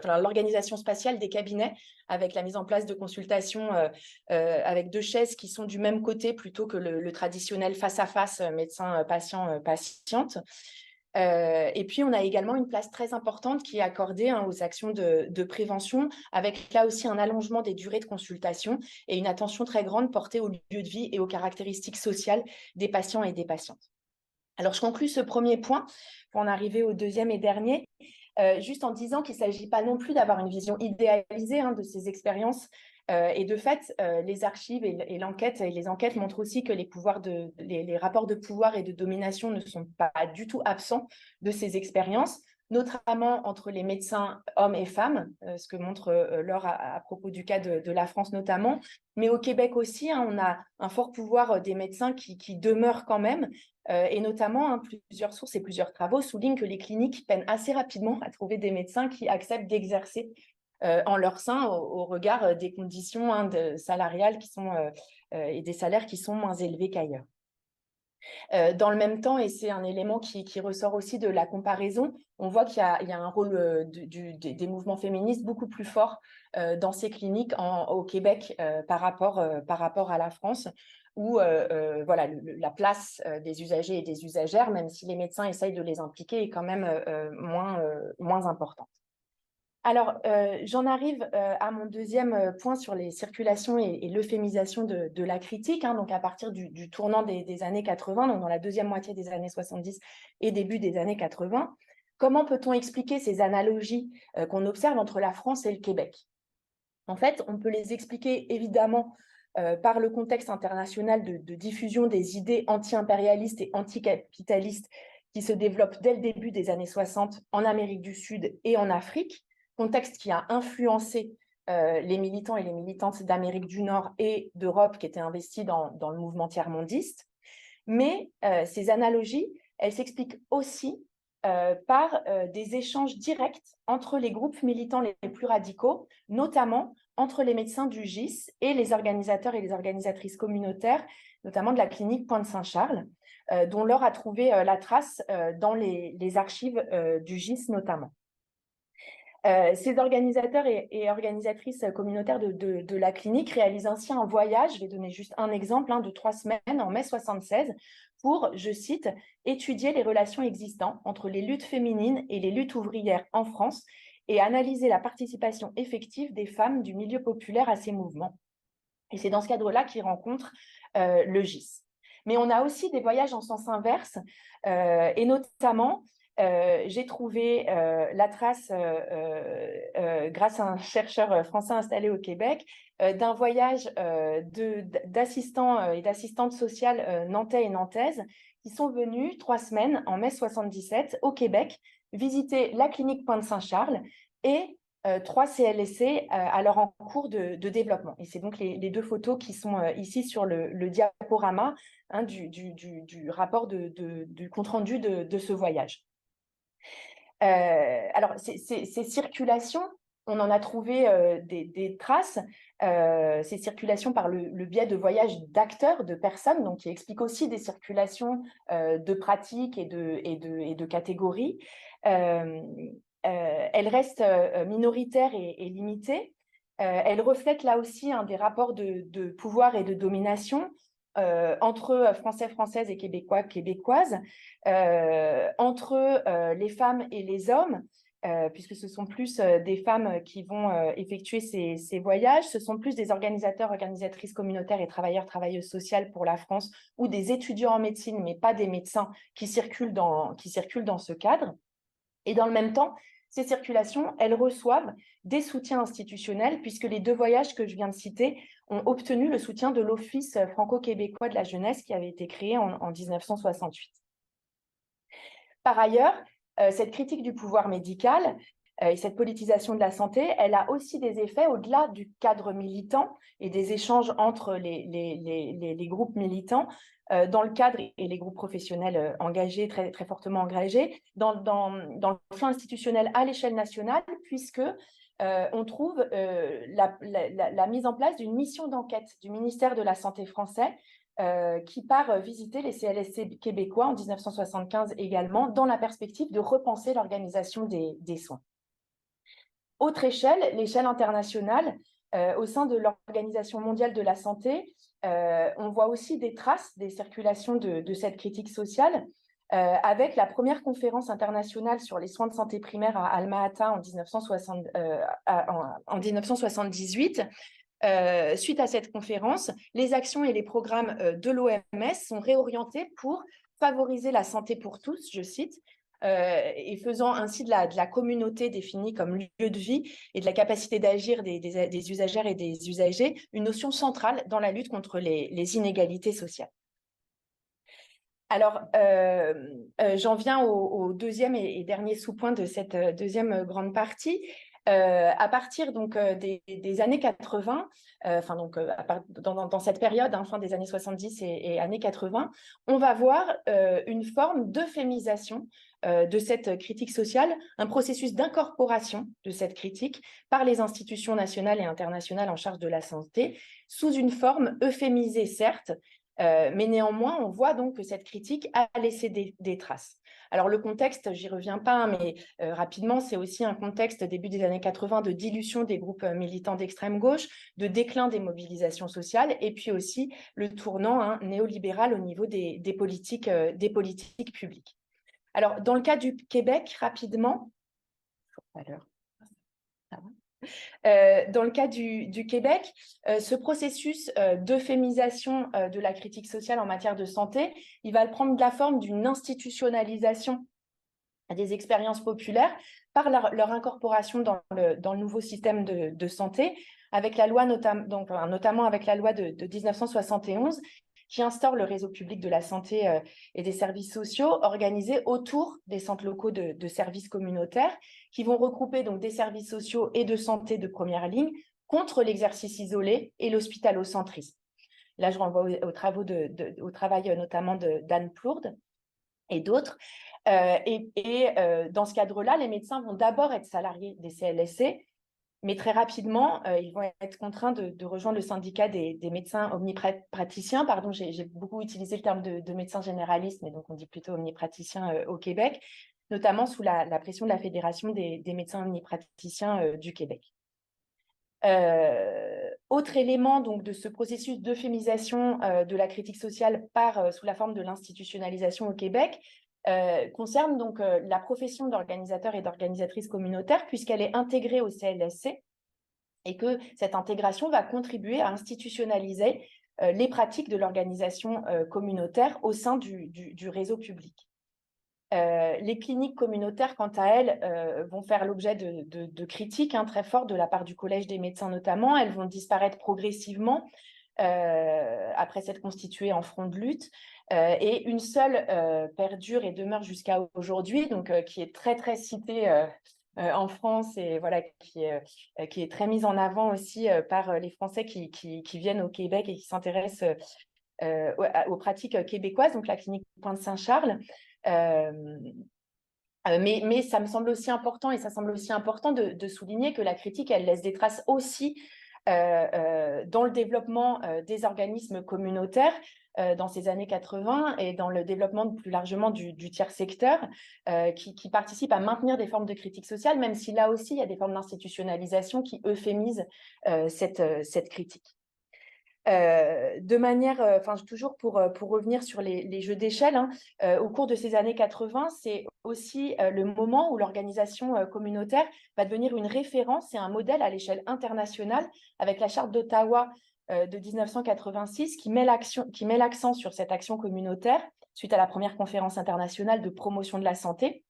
l'organisation spatiale des cabinets, avec la mise en place de consultations avec 2 chaises qui sont du même côté plutôt que le traditionnel face-à-face médecin-patient-patiente. Et puis, on a également une place très importante qui est accordée aux actions de prévention, avec là aussi un allongement des durées de consultation et une attention très grande portée au lieu de vie et aux caractéristiques sociales des patients et des patientes. Alors, je conclus ce premier point pour en arriver au deuxième et dernier, juste en disant qu'il ne s'agit pas non plus d'avoir une vision idéalisée de ces expériences. Et de fait, les archives et l'enquête et les enquêtes montrent aussi que les rapports de pouvoir et de domination ne sont pas du tout absents de ces expériences, notamment entre les médecins hommes et femmes, ce que montre Laure à propos du cas de la France notamment. Mais au Québec aussi, on a un fort pouvoir des médecins qui demeure quand même. Et notamment, plusieurs sources et plusieurs travaux soulignent que les cliniques peinent assez rapidement à trouver des médecins qui acceptent d'exercer en leur sein au regard des conditions salariales et des salaires qui sont moins élevés qu'ailleurs. Dans le même temps, et c'est un élément qui ressort aussi de la comparaison, on voit qu'il y a un rôle des mouvements féministes beaucoup plus fort dans ces cliniques au Québec par rapport à la France, où voilà, la place des usagers et des usagères, même si les médecins essayent de les impliquer, est quand même moins importante. Alors, j'en arrive à mon deuxième point sur les circulations et l'euphémisation de la critique, donc à partir du tournant des années 80, donc dans la deuxième moitié des années 70 et début des années 80. Comment peut-on expliquer ces analogies qu'on observe entre la France et le Québec? En fait, on peut les expliquer évidemment par le contexte international de diffusion des idées anti-impérialistes et anticapitalistes qui se développent dès le début des années 60 en Amérique du Sud et en Afrique, contexte qui a influencé les militants et les militantes d'Amérique du Nord et d'Europe qui étaient investis dans le mouvement tiers-mondiste. Mais ces analogies, elles s'expliquent aussi par des échanges directs entre les groupes militants les plus radicaux, notamment entre les médecins du GIS et les organisateurs et les organisatrices communautaires, notamment de la clinique Pointe-Saint-Charles, dont Laure a trouvé la trace dans les archives du GIS notamment. Ces organisateurs et organisatrices communautaires de la clinique réalisent ainsi un voyage, je vais donner juste un exemple, de 3 semaines en mai 76, pour, je cite, « étudier les relations existantes entre les luttes féminines et les luttes ouvrières en France et analyser la participation effective des femmes du milieu populaire à ces mouvements ». Et c'est dans ce cadre-là qu'ils rencontrent le GIS. Mais on a aussi des voyages en sens inverse, et notamment j'ai trouvé la trace, grâce à un chercheur français installé au Québec, d'un voyage d'assistants et d'assistantes sociales nantais et nantaises qui sont venus 3 semaines en mai 77 au Québec visiter la clinique Pointe-Saint-Charles et 3 CLSC alors en cours de développement. Et c'est donc les 2 photos qui sont ici sur le diaporama, hein, du rapport du compte-rendu de ce voyage. Alors, ces circulations, on en a trouvé des traces, ces circulations par le biais de voyages d'acteurs, de personnes, donc qui expliquent aussi des circulations de pratiques et de catégories. Elles restent minoritaires et limitées. Elles reflètent là aussi des rapports de pouvoir et de domination entre Français, Françaises et Québécois, Québécoises, entre les femmes et les hommes, puisque ce sont plus des femmes qui vont effectuer ces voyages, ce sont plus des organisateurs, organisatrices communautaires et travailleurs, travailleuses sociales pour la France, ou des étudiants en médecine, mais pas des médecins qui circulent dans ce cadre. Et dans le même temps, ces circulations, elles reçoivent des soutiens institutionnels, puisque les 2 voyages que je viens de citer ont obtenu le soutien de l'Office franco-québécois de la jeunesse qui avait été créé en 1968. Par ailleurs, cette critique du pouvoir médical et cette politisation de la santé, elle a aussi des effets au-delà du cadre militant et des échanges entre les groupes militants dans le cadre et les groupes professionnels engagés, très, très fortement engagés, dans le plan institutionnel à l'échelle nationale, puisque on trouve la mise en place d'une mission d'enquête du ministère de la Santé français qui part visiter les CLSC québécois en 1975 également, dans la perspective de repenser l'organisation des soins. Autre échelle, l'échelle internationale, au sein de l'Organisation mondiale de la santé, on voit aussi des traces des circulations de cette critique sociale, avec la première conférence internationale sur les soins de santé primaire à Alma-Ata en 1978. Suite à cette conférence, les actions et les programmes de l'OMS sont réorientés pour favoriser la santé pour tous, je cite, et faisant ainsi de la communauté définie comme lieu de vie et de la capacité d'agir des usagères et des usagers une notion centrale dans la lutte contre les inégalités sociales. Alors, j'en viens au deuxième et dernier sous-point de cette deuxième grande partie. À partir donc des années 80, dans cette période, fin des années 70 et années 80, on va voir une forme d'euphémisation de cette critique sociale, un processus d'incorporation de cette critique par les institutions nationales et internationales en charge de la santé, sous une forme euphémisée, certes, mais néanmoins, on voit donc que cette critique a laissé des traces. Alors le contexte, j'y reviens pas, mais rapidement, c'est aussi un contexte début des années 80 de dilution des groupes militants d'extrême gauche, de déclin des mobilisations sociales, et puis aussi le tournant néolibéral au niveau des politiques publiques. Alors dans le cas du Québec, rapidement, dans le cas du Québec, ce processus d'euphémisation de la critique sociale en matière de santé, il va prendre la forme d'une institutionnalisation des expériences populaires par leur incorporation dans le nouveau système de santé, avec la loi notamment avec la loi de 1971, qui instaure le réseau public de la santé et des services sociaux organisés autour des centres locaux de services communautaires, qui vont regrouper donc des services sociaux et de santé de première ligne contre l'exercice isolé et l'hospitalocentrisme. Là, je renvoie au travail notamment d'Anne Plourde et d'autres. Dans ce cadre-là, les médecins vont d'abord être salariés des CLSC, mais très rapidement, ils vont être contraints de rejoindre le syndicat des médecins omnipraticiens. Pardon, j'ai beaucoup utilisé le terme de médecin généraliste, mais donc on dit plutôt omnipraticien au Québec, notamment sous la pression de la Fédération des médecins omnipraticiens du Québec. Autre élément donc, de ce processus d'euphémisation de la critique sociale sous la forme de l'institutionnalisation au Québec, concerne donc la profession d'organisateur et d'organisatrice communautaire, puisqu'elle est intégrée au CLSC et que cette intégration va contribuer à institutionnaliser les pratiques de l'organisation communautaire au sein du réseau public. Les cliniques communautaires, quant à elles, vont faire l'objet de critiques très fortes de la part du Collège des médecins notamment. Elles vont disparaître progressivement après s'être constituées en front de lutte. Et une seule perdure et demeure jusqu'à aujourd'hui, donc qui est très, très citée en France et voilà, qui est très mise en avant aussi par les Français qui viennent au Québec et qui s'intéressent aux pratiques québécoises, donc la clinique Pointe-Saint-Charles. Mais ça me semble aussi important, et ça semble aussi important de souligner que la critique, elle laisse des traces aussi dans le développement des organismes communautaires dans ces années 80 et dans le développement plus largement du tiers secteur qui participent à maintenir des formes de critique sociale, même si là aussi, il y a des formes d'institutionnalisation qui euphémisent cette critique. De manière, toujours pour revenir sur les jeux d'échelle, au cours de ces années 80, c'est aussi le moment où l'organisation communautaire va devenir une référence et un modèle à l'échelle internationale avec la Charte d'Ottawa de 1986 qui met l'accent sur cette action communautaire suite à la première conférence internationale de promotion de la santé.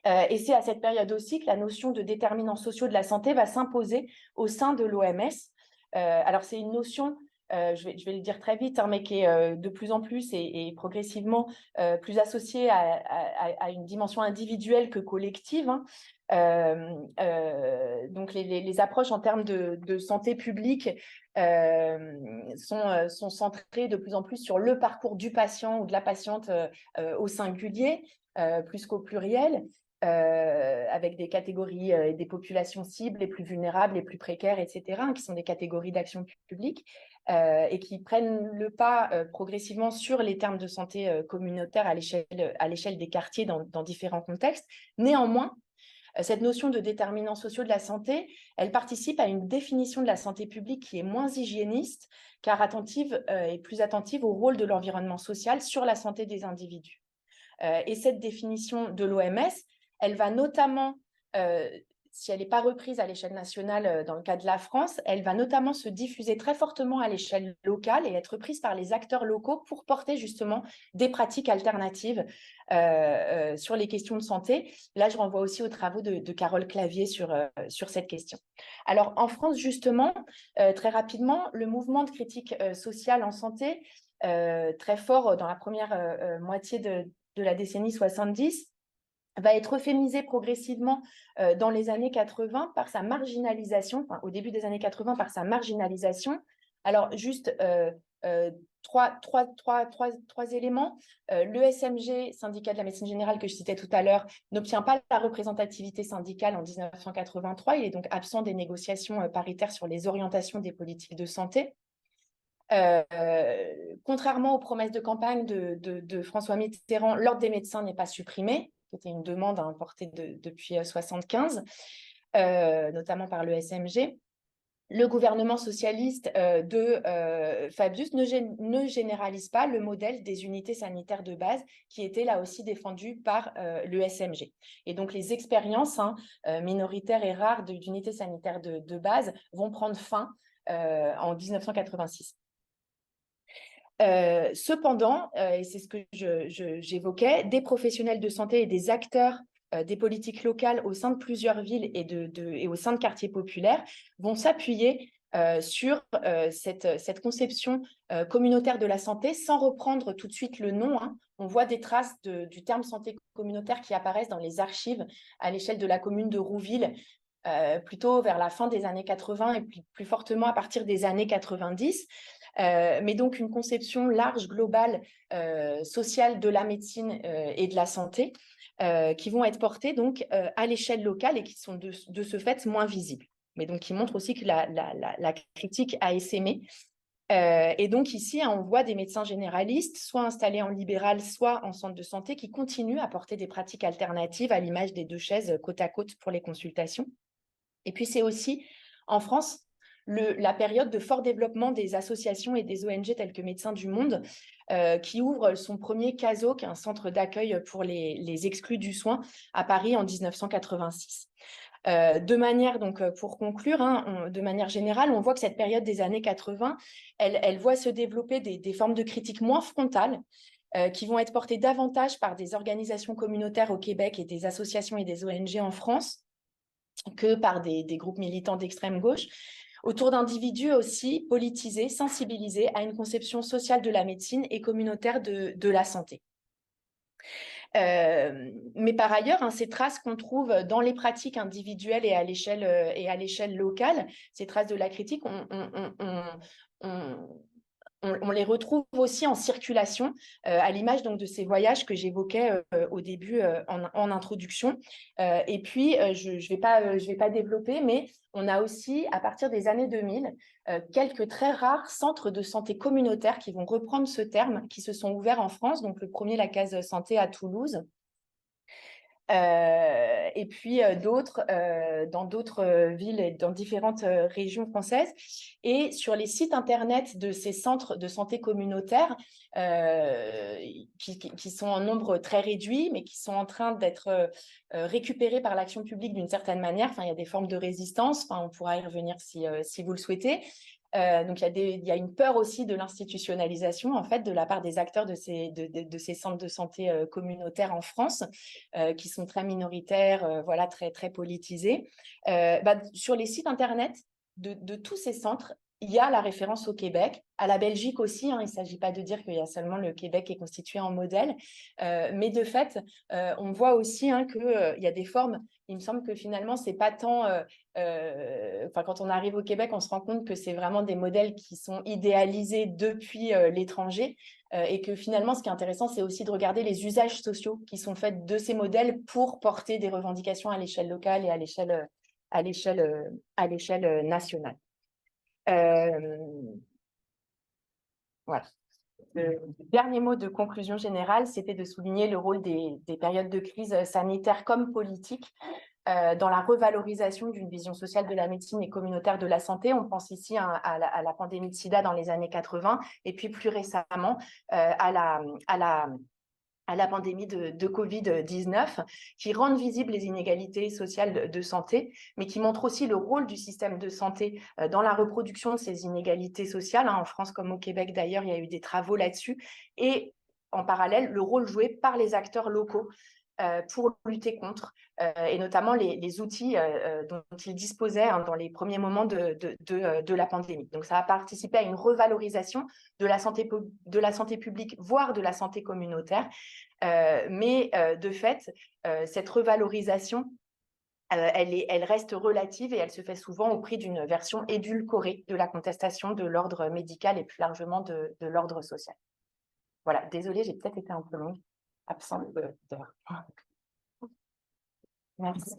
Et c'est à cette période aussi que la notion de déterminants sociaux de la santé va s'imposer au sein de l'OMS. Alors, c'est une notion, je vais le dire très vite, mais qui est de plus en plus et progressivement plus associée à une dimension individuelle que collective. Donc, les approches en termes de santé publique sont centrées de plus en plus sur le parcours du patient ou de la patiente au singulier, plus qu'au pluriel. Avec des catégories et des populations cibles les plus vulnérables, les plus précaires, etc., qui sont des catégories d'action publique et qui prennent le pas progressivement sur les termes de santé communautaire à l'échelle des quartiers dans différents contextes. Néanmoins, cette notion de déterminants sociaux de la santé, elle participe à une définition de la santé publique qui est moins hygiéniste, car attentive et plus attentive au rôle de l'environnement social sur la santé des individus. Et cette définition de l'OMS, elle va notamment, si elle n'est pas reprise à l'échelle nationale dans le cas de la France, elle va notamment se diffuser très fortement à l'échelle locale et être prise par les acteurs locaux pour porter justement des pratiques alternatives sur les questions de santé. Là, je renvoie aussi aux travaux de Carole Clavier sur cette question. Alors, en France, justement, très rapidement, le mouvement de critique sociale en santé, très fort dans la première moitié de la décennie 70, va être euphémisé progressivement dans les années 80 par sa marginalisation, au début des années 80 par sa marginalisation. Alors, juste trois éléments. Le SMG, syndicat de la médecine générale que je citais tout à l'heure, n'obtient pas la représentativité syndicale en 1983. Il est donc absent des négociations paritaires sur les orientations des politiques de santé. Contrairement aux promesses de campagne de François Mitterrand, l'ordre des médecins n'est pas supprimé. C'était une demande portée depuis 1975, notamment par le SMG. Le gouvernement socialiste de Fabius ne généralise pas le modèle des unités sanitaires de base qui était là aussi défendu par le SMG. Et donc, les expériences minoritaires et rares d'unités sanitaires de base vont prendre fin en 1986. Cependant, et c'est ce que j'évoquais, des professionnels de santé et des acteurs des politiques locales au sein de plusieurs villes et au sein de quartiers populaires vont s'appuyer sur cette conception communautaire de la santé sans reprendre tout de suite le nom. On voit des traces du terme santé communautaire qui apparaissent dans les archives à l'échelle de la commune de Rouville, plutôt vers la fin des années 80 et plus fortement à partir des années 90. Mais donc une conception large, globale, sociale de la médecine et de la santé qui vont être portées donc à l'échelle locale et qui sont de ce fait moins visibles. Mais donc qui montrent aussi que la critique a essaimé. Et donc ici, on voit des médecins généralistes, soit installés en libéral, soit en centre de santé, qui continuent à porter des pratiques alternatives à l'image des deux chaises côte à côte pour les consultations. Et puis c'est aussi, en France, la période de fort développement des associations et des ONG telles que Médecins du Monde, qui ouvre son premier CASO, qui est un centre d'accueil pour les exclus du soin, à Paris en 1986. De manière, donc pour conclure, de manière générale, on voit que cette période des années 80, elle voit se développer des formes de critique moins frontales qui vont être portés davantage par des organisations communautaires au Québec et des associations et des ONG en France que par des groupes militants d'extrême gauche, autour d'individus aussi politisés, sensibilisés à une conception sociale de la médecine et communautaire de la santé. Mais par ailleurs, hein, ces traces qu'on trouve dans les pratiques individuelles et à l'échelle locale, ces traces de la critique, on les retrouve aussi en circulation, à l'image donc de ces voyages que j'évoquais au début en introduction. Et puis, je ne vais pas développer, mais on a aussi, à partir des années 2000, quelques très rares centres de santé communautaires qui vont reprendre ce terme, qui se sont ouverts en France. Donc, le premier, la Case Santé à Toulouse. Et puis d'autres dans d'autres villes et dans différentes régions françaises. Et sur les sites internet de ces centres de santé communautaires, qui sont en nombre très réduit, mais qui sont en train d'être récupérés par l'action publique d'une certaine manière. Enfin, il y a des formes de résistance, enfin, on pourra y revenir si vous le souhaitez. Donc, il y a une peur aussi de l'institutionnalisation, en fait, de la part des acteurs de ces centres de santé communautaires en France, qui sont très minoritaires, voilà, très, très politisés. Sur les sites Internet de tous ces centres, il y a la référence au Québec, à la Belgique aussi. Hein, il ne s'agit pas de dire qu'il y a seulement le Québec qui est constitué en modèle, mais de fait, on voit aussi hein, qu'il y a des formes. Il me semble que finalement, c'est pas tant... quand on arrive au Québec, on se rend compte que c'est vraiment des modèles qui sont idéalisés depuis l'étranger et que finalement, ce qui est intéressant, c'est aussi de regarder les usages sociaux qui sont faits de ces modèles pour porter des revendications à l'échelle locale et à l'échelle nationale. Voilà. Le dernier mot de conclusion générale, c'était de souligner le rôle des périodes de crise sanitaire comme politique dans la revalorisation d'une vision sociale de la médecine et communautaire de la santé. On pense ici à la pandémie de sida dans les années 80 et puis plus récemment à la pandémie de Covid-19, qui rendent visibles les inégalités sociales de santé, mais qui montrent aussi le rôle du système de santé dans la reproduction de ces inégalités sociales. En France comme au Québec, d'ailleurs, il y a eu des travaux là-dessus. Et en parallèle, le rôle joué par les acteurs locaux pour lutter contre, et notamment les outils dont ils disposaient hein, dans les premiers moments de la pandémie. Donc, ça a participé à une revalorisation de la santé publique, voire de la santé communautaire. Mais de fait, cette revalorisation, elle reste relative et elle se fait souvent au prix d'une version édulcorée de la contestation de l'ordre médical et plus largement de l'ordre social. Voilà, désolée, j'ai peut-être été un peu longue, absente de... Merci.